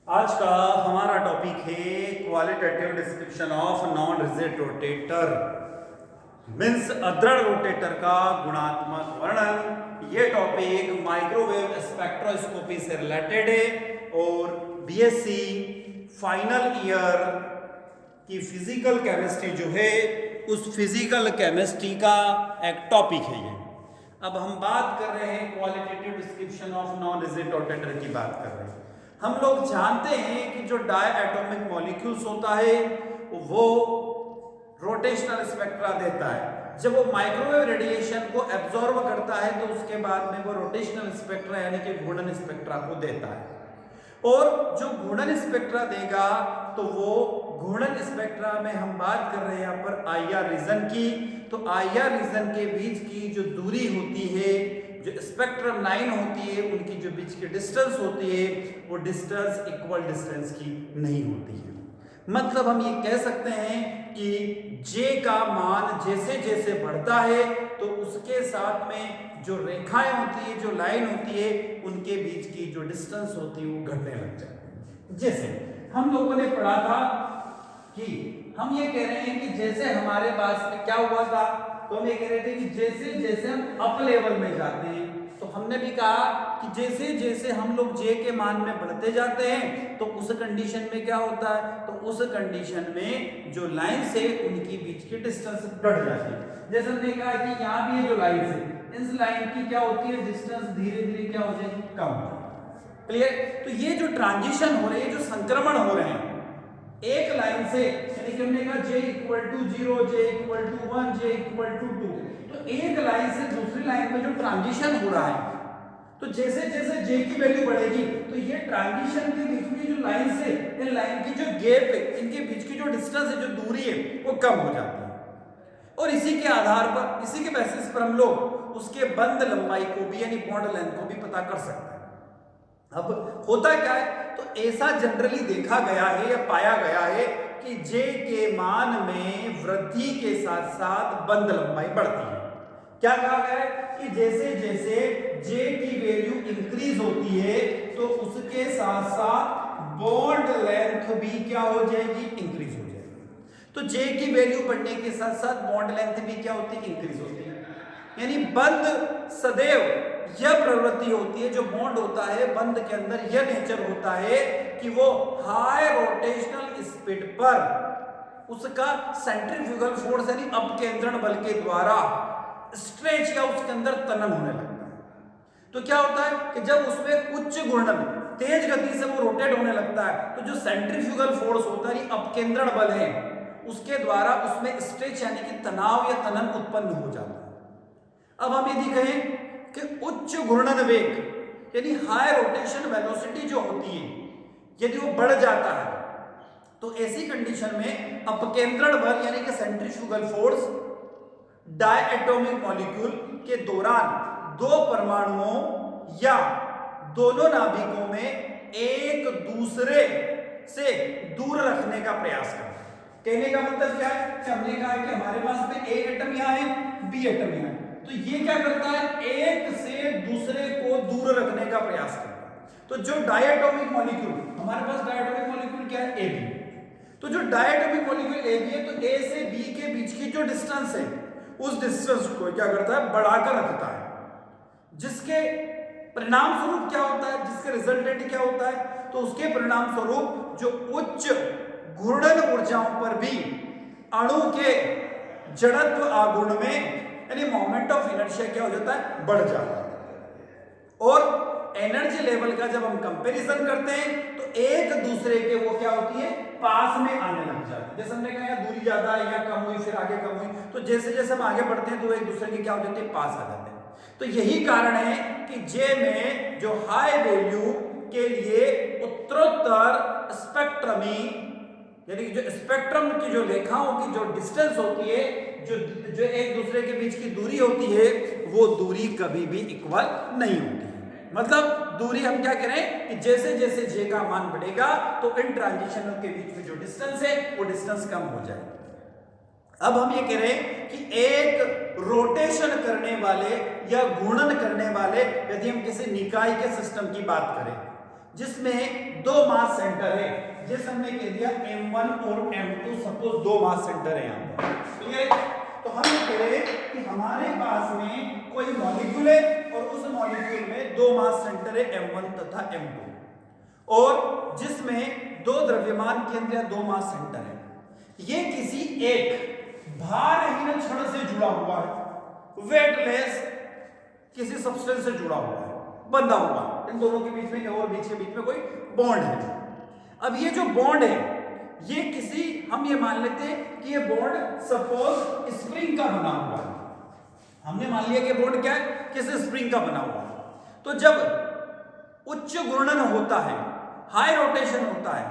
आज का हमारा टॉपिक है qualitative description of non rigid rotator means अदृढ़ रोटेटर का गुणात्मक वर्णन। ये टॉपिक माइक्रोवेव स्पेक्ट्रोस्कोपी से रिलेटेड है और बीएससी फाइनल ईयर की फिजिकल केमिस्ट्री जो है उस फिजिकल केमिस्ट्री का एक टॉपिक है ये। अब हम बात कर रहे हैं qualitative description of non rigid rotator की बात कर रहे हैं। हम लोग जानते हैं कि जो डायएटॉमिक मॉलिक्यूल्स होता है वो रोटेशनल स्पेक्ट्रा देता है। जब वो माइक्रोवेव रेडिएशन को एब्जॉर्ब करता है तो उसके बाद में वो रोटेशनल स्पेक्ट्रा यानी कि घूर्णन स्पेक्ट्रा को देता है। और जो घूर्णन स्पेक्ट्रा देगा तो वो घूर्णन स्पेक्ट्रा में हम बात कर रहे हैं यहाँ पर आईआर रीजन की। तो आईआर रीजन के बीच की जो दूरी होती है, जो स्पेक्ट्रम लाइन होती है, उनकी जो बीच की डिस्टेंस होती है वो डिस्टेंस इक्वल डिस्टेंस की नहीं होती है। मतलब हम ये कह सकते हैं कि J का मान जैसे जैसे बढ़ता है तो उसके साथ में जो रेखाएं होती है, जो लाइन होती है, उनके बीच की जो डिस्टेंस होती है वो घटने लग जाती है। जैसे हम लोगों ने पढ़ा था कि हम ये कह रहे हैं कि जैसे हमारे पास में क्या हुआ था, तो हम ये कह रहे थे कि जैसे जैसे हम अप लेवल में जाते हैं तो हमने भी कहा कि जैसे जैसे हम लोग J के मान में बढ़ते जाते हैं तो उस कंडीशन में क्या होता है, तो उस कंडीशन में जो लाइंस है उनकी बीच की डिस्टेंस बढ़ जाती है। जैसे हमने कहा कि यहाँ भी ये जो लाइंस है, इस लाइन की क्या होती है, डिस्टेंस धीरे धीरे क्या हो जाएगी, कम हो जाएगी। क्लियर? तो ये जो ट्रांजिशन हो रहे हैं, जो संक्रमण हो रहे हैं एक लाइन से, यानी कि हमने कहा J equal to 0, J equal to 1, J equal to 2, तो एक लाइन से दूसरी लाइन में जो ट्रांजिशन हो रहा है तो जैसे जैसे J की वैल्यू बढ़ेगी तो ये ट्रांजिशन के बीच में जो लाइन से इन लाइन की जो गैप है, इनके बीच की जो डिस्टेंस है, जो दूरी है, वो कम हो जाती है। और इसी के आधार पर, इसी के बेसिस पर हम लोग उसके बंध लंबाई को भी यानी बॉन्ड लेंथ को भी पता कर सकते हैं। अब होता क्या है, तो ऐसा जनरली देखा गया है या पाया गया है कि J के मान में वृद्धि के साथ साथ बंध लंबाई बढ़ती है। क्या कहा गया है कि जैसे जैसे J की वैल्यू इंक्रीज होती है तो उसके साथ साथ बॉन्ड लेंथ भी क्या हो जाएगी, इंक्रीज हो जाएगी। तो J की वैल्यू बढ़ने के साथ साथ बॉन्ड लेंथ भी क्या होती है, इंक्रीज होती है। यानी बंध सदैव यह प्रवृत्ति होती है, जो बॉन्ड होता है बंध के अंदर यह नेचर होता है कि वो हाई रोटेशनल स्पीड पर उसका सेंट्रीफ्यूगल फोर्स यानी अपकेंद्रण बल के द्वारा स्ट्रेच या उसके अंदर तनन होने लगता है। तो क्या होता है कि जब उसमें उच्च घूर्णन तेज गति से वो रोटेट होने लगता है तो जो सेंट्रीफ्यूगल फोर्स होता है, अपकेंद्रण बल है, उसके द्वारा उसमें स्ट्रेच यानी कि तनाव या तनन उत्पन्न हो जाता है। अब हम यदि कहें कि उच्च घूर्णन वेग यानी हाई रोटेशन वेलोसिटी जो होती है यदि वो बढ़ जाता है तो ऐसी कंडीशन में अपकेंद्रण बल यानी कि सेंट्रीफ्यूगल फोर्स डायएटॉमिक मॉलिक्यूल के दौरान दो परमाणुओं या दोनों नाभिकों में एक दूसरे से दूर रखने का प्रयास करते हैं। कहने का मतलब क्या है कि हमने कहा कि हमारे पास में ए एटम यहां है, बी एटम यहां है, तो ये क्या करता है, एक से दूसरे को दूर रखने का प्रयास करता है। तो जो डायएटॉमिक मॉलिक्यूल, हमारे पास डायएटॉमिक मॉलिक्यूल क्या है, ए बी, तो जो डायएटॉमिक मॉलिक्यूल ए बी है तो ए से बी के बीच की जो डिस्टेंस है उस डिस्टेंस को क्या करता है, बढ़ाकर रखता है, जिसके परिणाम स्वरूप क्या होता है, जिसके रिजल्टेंट क्या होता है, तो उसके परिणाम स्वरूप जो उच्च घूर्णन ऊर्जाओं पर भी अणु के जड़त्व आघूर्ण में यानी मोमेंट ऑफ इनर्शिया क्या हो जाता है, बढ़ जाता है। और एनर्जी लेवल का जब हम कंपैरिजन करते हैं तो एक दूसरे के वो क्या होती है, पास में आने लग जाती है। जैसे हमने कहा दूरी ज्यादा है या कम हुई, फिर आगे कम हुई, तो जैसे जैसे हम आगे बढ़ते हैं तो एक दूसरे के क्या हो जाते हैं, पास आ जाते हैं। तो यही कारण है कि J में जो हाई वैल्यू के लिए उत्तरोत्तर स्पेक्ट्रमी यानी कि जो स्पेक्ट्रम की जो रेखाओं की जो डिस्टेंस होती है, जो एक दूसरे के बीच की दूरी होती है, वो दूरी कभी भी इक्वल नहीं होती है। मतलब दूरी हम क्या करें कि जैसे जैसे J का मान बढ़ेगा तो इन ट्रांजिशनों के बीच में जो डिस्टेंस है वो डिस्टेंस कम हो जाएगा। अब हम ये कह रहे हैं कि एक रोटेशन करने वाले या घूर्णन करने वाले, यदि हम किसी निकाय के सिस्टम की बात करें जिसमें दो मास सेंटर है, जैसे हमने कह दिया M1 और M2 सपोज दो मास सेंटर है यहां पर, क्लियर है? तो हम ये कह रहे हैं कि हमारे पास में कोई मॉलिक्यूल है और उस मॉलिक्यूल में दो मास सेंटर है M1 तथा M2, और जिसमें दो द्रव्यमान केंद्र या दो मास सेंटर है, ये किसी एक भारहीन क्षण से जुड़ा हुआ है, वेटलेस किसी सब्सटेंस से जुड़ा हुआ है, बंधा हुआ, इन दोनों के बीच में और बीच के बीच में कोई बॉन्ड है। अब ये जो बॉन्ड है ये किसी, हम ये मान लेते हैं कि ये बॉन्ड सपोज स्प्रिंग का बना हुआ है, हमने मान लिया कि बॉन्ड क्या है, किसी स्प्रिंग का बना हुआ है। तो जब उच्च घूर्णन होता है, हाई रोटेशन होता है,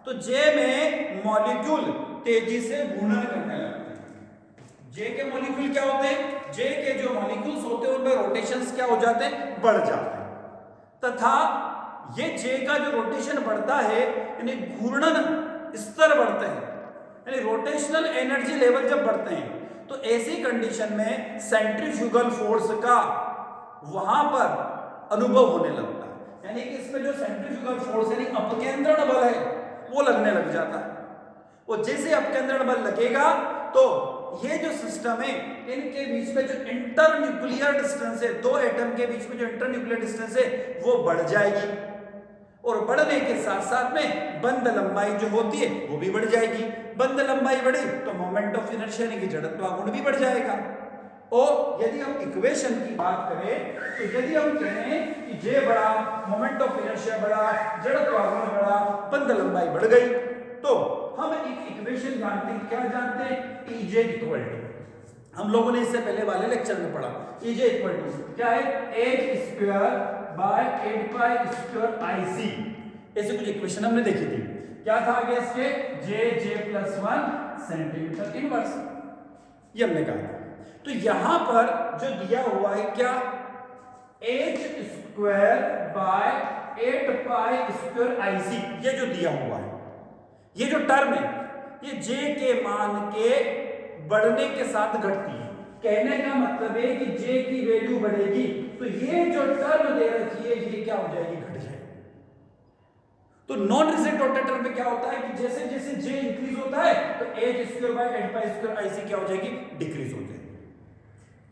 तो जे में मॉलिक्यूल तेजी से घूर्णन करने लगते हैं। जे के मॉलिक्यूल क्या होते हैं, जे के जो मॉलिक्यूल्स होते हैं उनमें रोटेशंस क्या हो जाते हैं, बढ़ जाते हैं, तथा ये जे का जो रोटेशन बढ़ता है यानी घूर्णन स्तर बढ़ते हैं, यानी रोटेशनल एनर्जी लेवल जब बढ़ते हैं, तो ऐसी कंडीशन में सेंट्रीफ्यूगल फोर्स का वहां पर अनुभव होने लगता है, यानी कि इसमें जो सेंट्रीफ्यूगल फोर्स यानी अपकेंद्रण बल है वो लगने लग जाता है। और जैसे अपकेंद्रण बल लगेगा तो ये जो सिस्टम है इनके बीच में जो इंटरन्यूक्लियर डिस्टेंस है, दो एटम के बीच में जो इंटरन्यूक्लियर डिस्टेंस है वो बढ़ जाएगी, और बढ़ने के साथ साथ में बंध लंबाई जो होती है वो भी बढ़ जाएगी। बंध लंबाई बढ़ी तो मोमेंट ऑफ इनर्शिया यानी कि जड़त्व गुण भी बढ़ जाएगा। और यदि हम इक्वेशन की बात करें तो यदि हम कहें कि जे बढ़ा, मोमेंट ऑफ इनर्शिया बढ़ा, जड़त्व गुण बढ़ा, बंध लंबाई बढ़ गई, तो हम एक इक्वेशन जानते हैं, क्या जानते हैं, EJ इक्वल टू, हम लोगों ने इससे पहले वाले लेक्चर में पढ़ा, EJ इक्वल टू क्या है, h square by 8 pi square IC, ऐसे कुछ इक्वेशन हमने देखी थी। क्या था आगे इसके, J+1 सेंटीमीटर इनवर्स, ये हमने कहा था। तो यहां पर जो दिया हुआ है क्या, h square by 8 pi square IC, ये जो दिया हुआ है, ये जो टर्म है ये J के मान के बढ़ने के साथ घटती है। कहने का मतलब है कि J की वैल्यू बढ़ेगी तो ये जो टर्म दे रखी है ये क्या हो जाएगी, घट जाएगी। तो नॉन रिजिड रोटेटर में क्या होता है कि जैसे जैसे J इंक्रीज होता है तो h square by 8 pi square IC क्या हो जाएगी, डिक्रीज हो जाएगी।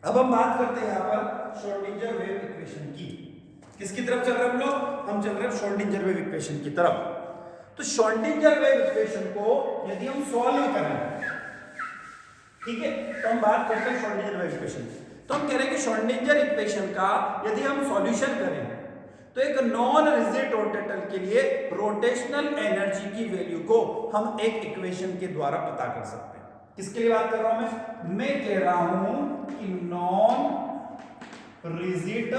अब हम बात करते हैं यहां पर श्रोडिंगर वेव इक्वेशन की। किसकी तरफ चल रहे हम लोग, हम चल रहे हैं श्रोडिंगर वेव इक्वेशन की तरफ। तो श्रोडिंगर वेव इक्वेशन को यदि हम सॉल्व करें, ठीक है, तो हम बात करते हैं श्रोडिंगर वेव इक्वेशन। तो हम कह रहे हैं कि श्रोडिंगर इक्वेशन का यदि हम सॉल्यूशन करें तो एक नॉन रिजिड रोटेटर के लिए रोटेशनल एनर्जी की वैल्यू को हम एक इक्वेशन के द्वारा पता कर सकते हैं। किसके लिए बात कर रहा हूं मैं कह रहा हूं कि नॉन रिजिड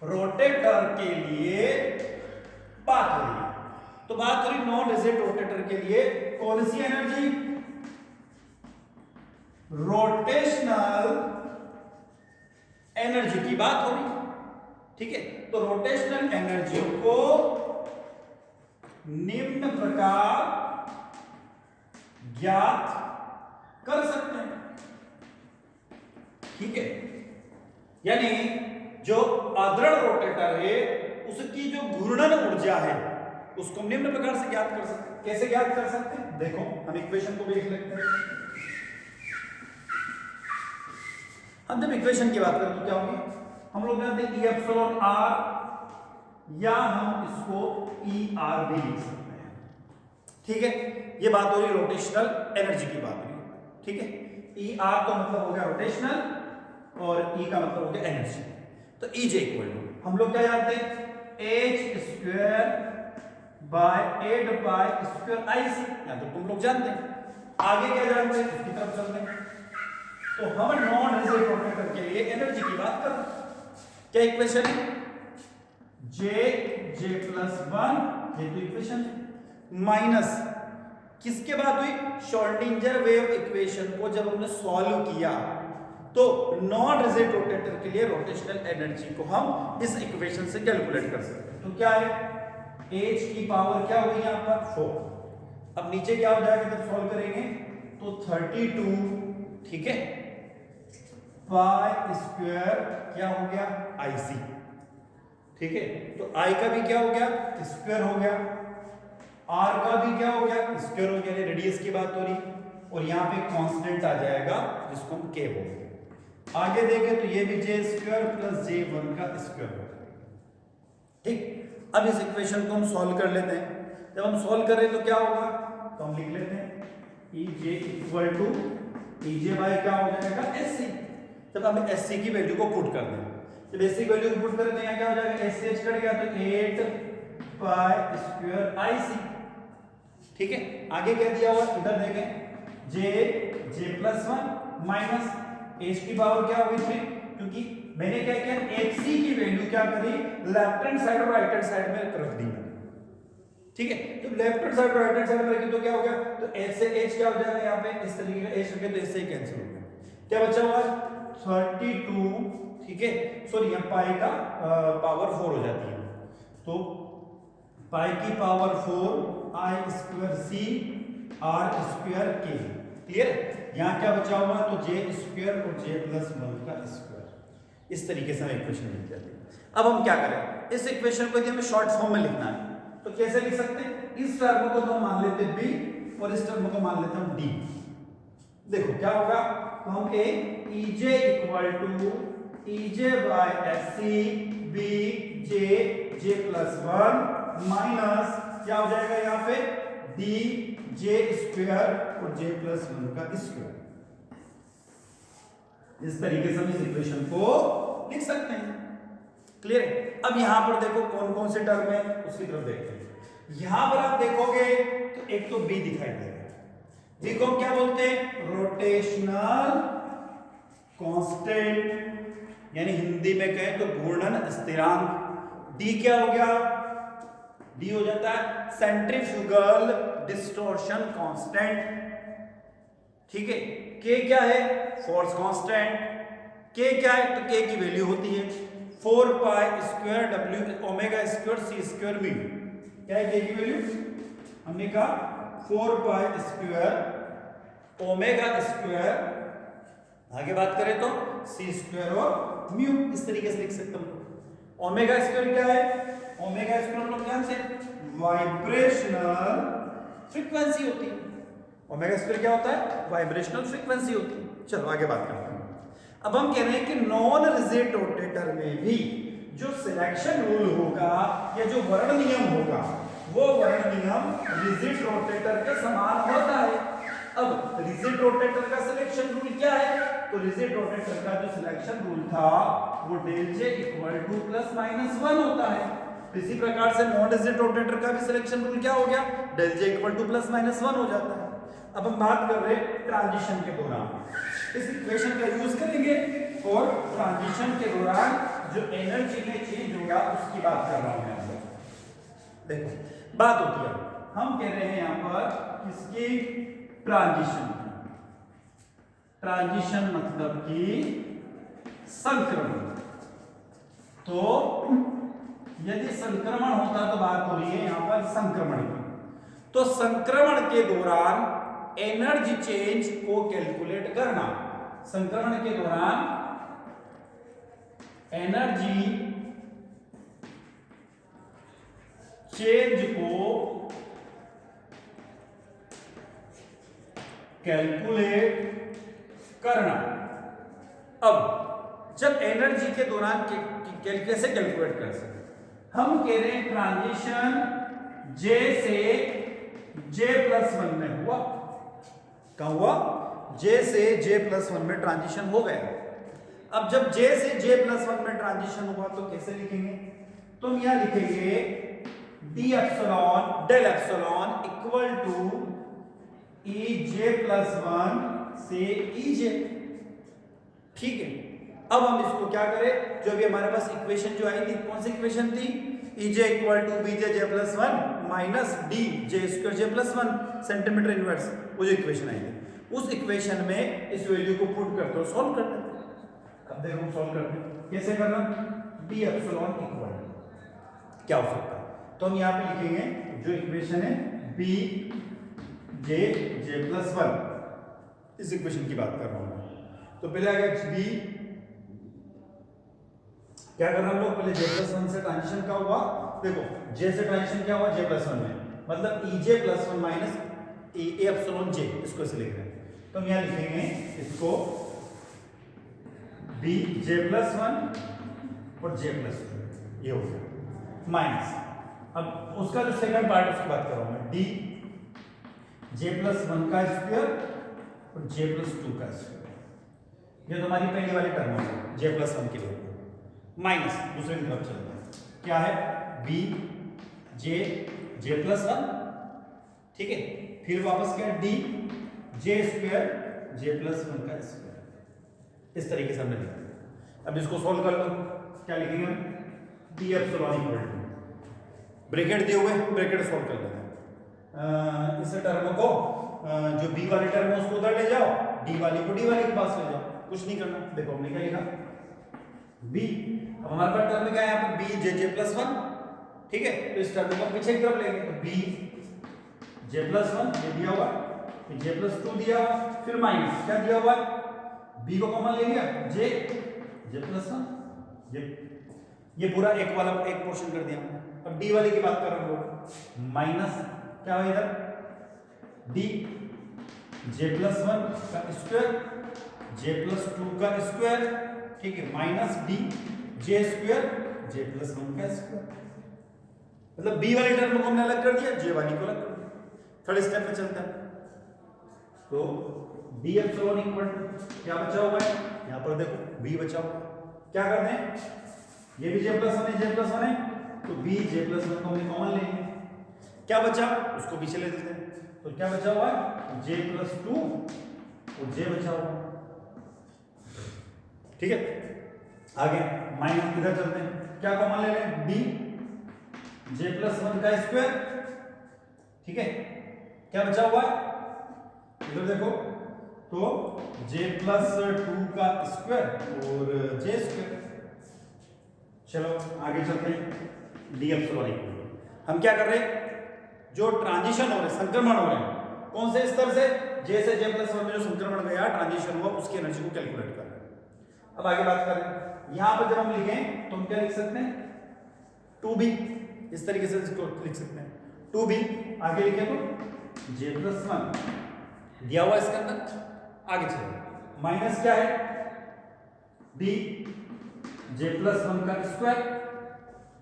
रोटेटर के लिए बात हो रही है। तो बात हो रही नॉन रिजिड रोटेटर के लिए कौन सी एनर्जी, रोटेशनल एनर्जी की बात हो रही है, ठीक है। तो रोटेशनल एनर्जी को निम्न प्रकार ज्ञात कर सकते हैं, ठीक है। यानी जो अदृढ़ रोटेटर है उसकी जो घूर्णन ऊर्जा है उसको निम्न प्रकार से ज्ञात कर सकते हैं। कैसे ज्ञात कर सकते हैं, देखो हम इक्वेशन को देख लेते हैं। हम जब इक्वेशन की बात करें तो क्या होगी, हम लोग जानते हैं E एप्सिलॉन r, या हम इसको ER भी लिख सकते हैं, ठीक है। ये बात हो रही रोटेशनल एनर्जी की बात हो रही, ठीक है। ER तो मतलब हो गया रोटेशनल और E का मतलब हो गया एनर्जी। तो EJ इक्वल टू हम लोग क्या जानते हैं, h square by 8 pi square IC, या तो तुम लोग जानते हैं। आगे क्या जानते हैं उसकी तरफ चलते हैं। तो हम नॉन रिजिड रोटेटर के लिए एनर्जी की बात कर रहे हैं। क्या इक्वेशन है, J+1, ये तो इक्वेशन माइनस किसके बाद हुई, श्रोडिंगर वेव इक्वेशन को जब हमने सॉल्व किया तो नॉन रिजिड रोटेटर के लिए रोटेशनल एनर्जी को हम इस इक्वेशन से कैलकुलेट कर सकते हैं। तो क्या है, h की पावर क्या होगी यहां पर 4। अब नीचे क्या हो जाएगा जब सॉल्व करेंगे तो 32, ठीक है, पाई स्क्वायर क्या हो गया IC, ठीक है, तो आई का भी क्या हो गया, स्क्वायर हो गया, आर का भी क्या हो गया, स्क्वायर हो गया, रेडियस की बात हो रही, और यहाँ पे कांस्टेंट आ जाएगा जिसको हम के बोलते हैं। आगे देखें तो ये भी जे स्क्वायर प्लस जे वन का स्क्वायर हो जाएगा। ठीक, अब इस इक्वेशन को हम सॉल्व कर लेते हैं। जब हम सॉल्व कर रहे हैं तो क्या होगा, तो हम लिख लेते हैं E J equal to E J by क्या हो जाएगा, एस सी। जब हम एस सी की वैल्यू को पुट कर दें, जब एस सी की वैल्यू को पुट करें तो यहाँ क्या हो जाएगा, एस सी एच कट गया तो 8 पाई स्क्वायर आई सी। ठीक है, आगे क्या दिया हुआ, इधर देखें जे J plus one minus H की पावर क्या होगी 3, क्योंकि मैंने क्या किया, एच सी की वैल्यू क्या करी, लेफ्ट हैंड साइड और राइट हैंड साइड में रख दी मैंने। ठीक है, तो लेफ्ट हैंड साइड और राइट हैंड साइड में रखी तो क्या हो गया, तो एच से एच क्या हो जाएगा, यहाँ पे इस तरीके का एच रखे तो इससे ही कैंसिल हो गया, क्या बचा हुआ 32। ठीक है, सॉरी यहाँ पाई का पावर 4 हो जाती है, तो पाई की पावर 4 आई स्क्वायर सी आर स्क्वायर के। क्लियर, यहाँ क्या बचा हुआ, तो जे स्क्वायर और जे प्लस वन का स्क्वायर। इस तरीके से हमें इक्वेशन मिल जाती है। अब हम क्या करें, इस इक्वेशन को यदि हमें शॉर्ट फॉर्म में लिखना है तो कैसे लिख सकते हैं, इस टर्म को तो हम मान लेते हैं बी और इस टर्म को मान लेते हैं हम डी। देखो क्या होगा, तो हम A E J equal to E J by S C B J J plus one minus क्या हो जाएगा यहाँ पे डी जे स्क्वायर और जे प्लस वन का स्क्वायर। इस तरीके से हम इस इक्वेशन को लिख सकते हैं। क्लियर है, अब यहां पर देखो कौन कौन से टर्म है उसकी तरफ देखते हैं। यहां पर आप देखोगे तो एक तो बी दिखाई देगा, बी को हम क्या बोलते हैं, रोटेशनल कांस्टेंट, यानी हिंदी में कहें तो घूर्णन स्थिरांक। डी क्या हो गया, डी हो जाता है सेंट्रीफ्यूगल डिस्टॉर्शन कांस्टेंट। ठीक है, के क्या है, फोर्स कांस्टेंट। के क्या है, तो के की वैल्यू होती है 4 pi square W omega square C square mu. क्या है के की वैल्यू, हमने कहा 4 पाई स्क्वायर ओमेगा स्क्वायर, आगे बात करें तो सी स्क्वायर और म्यू। इस तरीके से लिख सकते हो। ओमेगा स्क्वायर क्या है, ओमेगा स्क्वायर हम लोग ध्यान से वाइब्रेशनल फ्रीक्वेंसी होती है। ओमेगा स्क्वायर क्या होता है, वाइब्रेशनल फ्रीक्वेंसी होती है। चलो आगे बात करते हैं। अब हम कह रहे हैं कि नॉन रिजिड रोटेटर में भी जो सिलेक्शन रूल होगा या जो वर्ण नियम होगा वो वर्ण नियम रिजिड रोटेटर के समान होता है। अब रिजिड रोटेटर का सिलेक्शन रूल क्या है, तो रिजिड रोटेटर का जो सिलेक्शन रूल था वो डेल जे इक्वल टू प्लस माइनस 1 होता है। इसी प्रकार से नॉन रिजिड रोटेटर का भी सिलेक्शन रूल क्या हो गया, डेल जे इक्वल टू प्लस माइनस 1 हो जाता है। अब हम बात कर रहे हैं ट्रांजिशन के दौरान, इस इक्वेशन का यूज करेंगे और ट्रांजिशन के दौरान जो एनर्जी में चेंज होगा उसकी बात कर रहा हूं मैं। देखो बात होती है, हम कह रहे हैं यहां पर किसकी, ट्रांजिशन। ट्रांजिशन मतलब कि संक्रमण। तो यदि संक्रमण होता तो बात हो रही है यहां पर संक्रमण की, तो संक्रमण के दौरान एनर्जी चेंज को कैलकुलेट करना। संक्रमण के दौरान एनर्जी चेंज को कैलकुलेट करना। अब जब एनर्जी के दौरान कैसे कैलकुलेट कर सकते, हम कह रहे हैं ट्रांजिशन जे से जे प्लस वन में हुआ। क्या हुआ, जे से जे प्लस वन में ट्रांजिशन हो गया। अब जब जे से जे प्लस वन में ट्रांजिशन हुआ तो कैसे लिखेंगे, तो हम यहां लिखेंगे d epsilon del epsilon equal to E J plus one से ई जे। ठीक है, अब हम इसको क्या करें, जो भी हमारे पास इक्वेशन जो आई थी, कौन सी इक्वेशन थी, E J equal to B J J plus one minus D J square J plus one centimetre inverse, वो जो इक्वेशन आई थी, उस इक्वेशन में इस वैल्यू को पुट करते हो, सॉल्व करते हैं। अब देखो हम सॉल्व करते हैं, कैसे करना, डी एप्सिलॉन इक्वल क्या हो सकता है, तो हम यहाँ पे लिखेंगे जो इक्वेशन है B J J plus one, इस इक्वेशन की बात कर रहा हूं मैं। तो पहले आ गया बी क्या कर रहे हैं हम लोग, पहले j+1 से ट्रांजिशन का हुआ, देखो j से ट्रांजिशन क्या हुआ j+1 में, मतलब ej+1 minus A epsilon j, इसको ऐसे लिख रहे हैं। तो हम यहाँ लिखेंगे इसको bj+1 और j+2, ये हो गया माइनस। अब उसका जो सेकंड पार्ट उसकी बात कर रहा हूं मैं, d j+1 का स्क्वायर और j+2 का स्क्वायर, ये तो हमारी पहली वाली टर्म है j+1 के लिए, माइनस दूसरे की तरफ चलता है, क्या है b j+1, ठीक है, फिर वापस क्या d j² j+1 का स्क्वायर, इस तरीके से हमने लिखा। अब इसको सोल्व कर लो, क्या लिखेंगे हम, d epsilon equal to, bracket दिए हुए, ब्रैकेट सोल्व कर लेते हैं। इस टर्म को जो b वाली टर्म है उसको उधर ले जाओ, d वाली को d वाली के पास ले जाओ, कुछ नहीं करना। देखो हमने क्या लिखा b, अब हमारे पास टर्म में क्या है यहाँ पर b j+1, ठीक है, तो इस टर्म को पीछे की तरफ लेंगे, तो b j+1 ये दिया हुआ, फिर j+2 दिया हुआ, फिर माइनस क्या दिया हुआ, b को कॉमन ले लिया j+1, ये पूरा एक वाला एक पोर्शन कर दिया हमने। अब d वाले की बात कर रहा हूं, माइनस क्या हुआ इधर d j+1 का स्क्वायर j+2 का स्क्वायर, ठीक है, माइनस d j² j+1 का स्क्वायर, मतलब b वाली टर्म को हमने अलग कर दिया, j वाली को अलग कर दिया। थर्ड स्टेप पे चलते हैं, तो d एप्सिलॉन इक्वल टू क्या बचा हुआ है, यहां पर देखो b बचा हुआ, क्या करते हैं, ये भी j+1 है, तो b j+1 को हमने कॉमन लेंगे, क्या बचा उसको पीछे ले देते हैं, तो क्या बचा हुआ है j+2 और j बचा हुआ, ठीक है। आगे माइनस इधर चलते हैं, क्या कॉमन ले लें, d j+1 का स्क्वायर, ठीक है, क्या बचा हुआ है इधर देखो, तो j+2 का स्क्वायर और j²। चलो आगे चलते हैं, d एप्सिलॉन इक्वल, हम क्या कर रहे हैं, जो ट्रांजिशन हो रहे हैं, संक्रमण हो रहे हैं, कौन से स्तर से, j से j+1 में जो संक्रमण गया, ट्रांजिशन हुआ, उसकी एनर्जी को कैलकुलेट कर रहे हैं। अब आगे बात करें, यहां पर जब हम लिखें तो हम क्या लिख सकते हैं, 2b, इस तरीके से इसको लिख सकते हैं 2b, आगे लिखे तो j+1 दिया हुआ इसके अंदर, आगे चले माइनस क्या है d j+1 का स्क्वायर,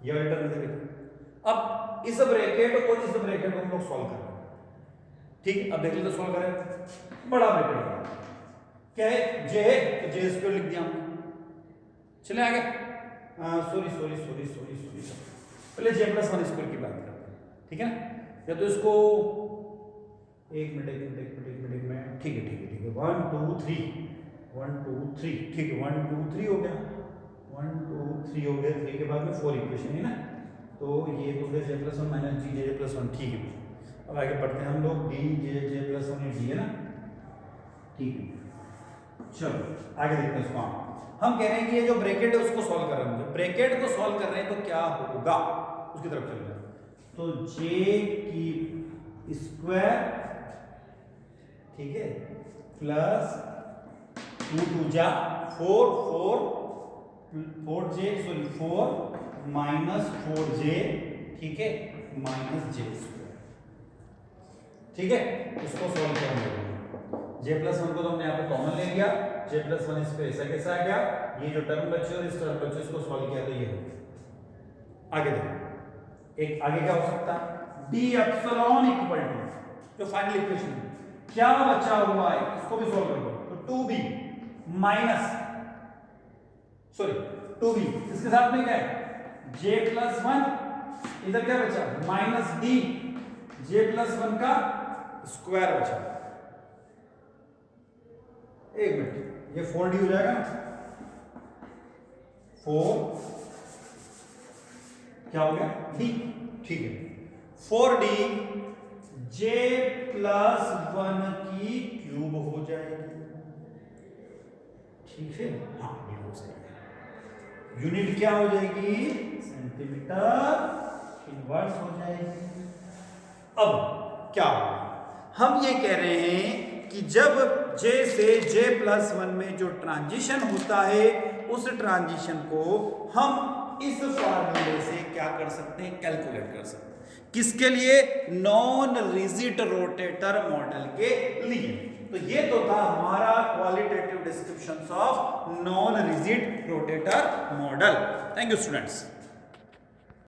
ये वाली टर्म से लिखो। अब इस ब्रैकेट और इस ब्रैकेट को हम लोग सॉल्व कर रहे हैं, ठीक, अब देख लीजिए सॉल्व करें, बड़ा ब्रैकेट क्या है, j है तो j² लिख दिया हमने। चले आगे, सॉरी, पहले j+1 स्क्वायर की बात करते हैं, ठीक है ना, या तो इसको एक मिनट, ठीक है 1 2 3 ठीक है, 1 2 3 हो गया, 1 2 3 हो गया, 3 के बाद में 4 इक्वेशन है ना, तो ये तो गया j+1 माइनस d j+1, ठीक है। अब आगे बढ़ते हैं हम लोग, d j+1 d है ना, ठीक है, चलो आगे देखते हैं इसको। हम कह रहे हैं कि ये जो ब्रैकेट है उसको सॉल्व कर रहे हैं, ब्रैकेट को सॉल्व कर रहे हैं तो क्या होगा, उसकी तरफ चल रहे हैं, तो j की स्क्वायर, ठीक है, प्लस 2 जा 4 माइनस 4j, ठीक है, माइनस j², ठीक है, इसको सॉल्व करेंगे। j+1 को तो हमने यहाँ पे कॉमन ले लिया, j+1 इस पे ऐसा कैसा आ गया, ये जो टर्म बची और इस टर्म बची, इसको सॉल्व किया तो ये हो गया। आगे देखो, एक आगे क्या हो सकता है, d एप्सिलॉन इक्वल टू, जो फाइनल इक्वेशन है, क्या बचा हुआ है, इसको भी सॉल्व करो, तो 2b माइनस 2b, इसके साथ में क्या है j+1, इधर क्या बचा माइनस d j+1 का स्क्वायर बचा, एक मिनट, ये 4d हो जाएगा ना, 4 क्या हो गया d, ठीक है, 4d j+1 की क्यूब हो जाएगी, ठीक है, हाँ ये हो जाएगा, यूनिट क्या हो जाएगी, सेंटीमीटर इनवर्स हो जाएगी। अब क्या होगा, हम ये कह रहे हैं कि जब j से j+1 में जो ट्रांजिशन होता है, उस ट्रांजिशन को हम इस फार्मूले से क्या कर सकते हैं, कैलकुलेट कर सकते हैं। किसके लिए? नॉन रिजिड रोटेटर मॉडल के लिए। तो ये तो था हमारा qualitative description of non rigid rotator model. Thank you students.